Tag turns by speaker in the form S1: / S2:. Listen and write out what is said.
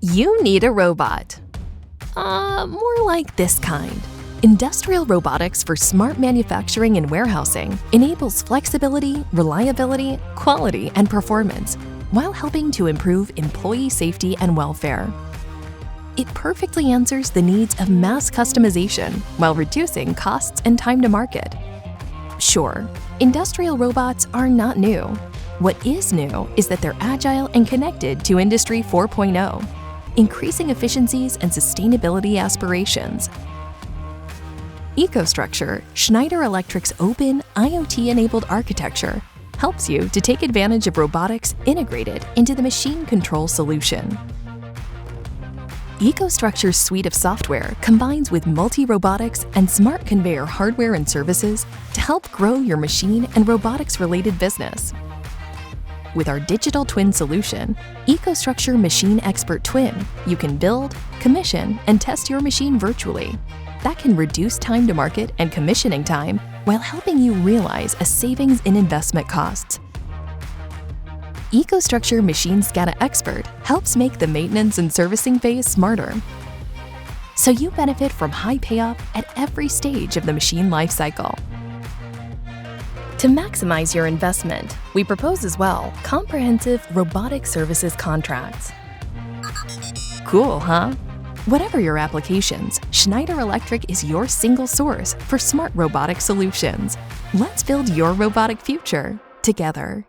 S1: You need a robot. More like this kind. Industrial robotics for smart manufacturing and warehousing enables flexibility, reliability, quality, and performance while helping to improve employee safety and welfare. It perfectly answers the needs of mass customization while reducing costs and time to market. Sure, industrial robots are not new. What is new is that they're agile and connected to Industry 4.0, increasing efficiencies and sustainability aspirations. EcoStruxure, Schneider Electric's open, IoT-enabled architecture, helps you to take advantage of robotics integrated into the machine control solution. EcoStruxure's suite of software combines with multi-robotics and smart conveyor hardware and services to help grow your machine and robotics-related business. With our digital twin solution, EcoStruxure Machine Expert Twin, you can build, commission, and test your machine virtually. That can reduce time to market and commissioning time while helping you realize a savings in investment costs. EcoStruxure Machine SCADA Expert helps make the maintenance and servicing phase smarter, so you benefit from high payoff at every stage of the machine lifecycle. To maximize your investment, we propose as well comprehensive robotic services contracts. Cool, huh? Whatever your applications, Schneider Electric is your single source for smart robotic solutions. Let's build your robotic future together.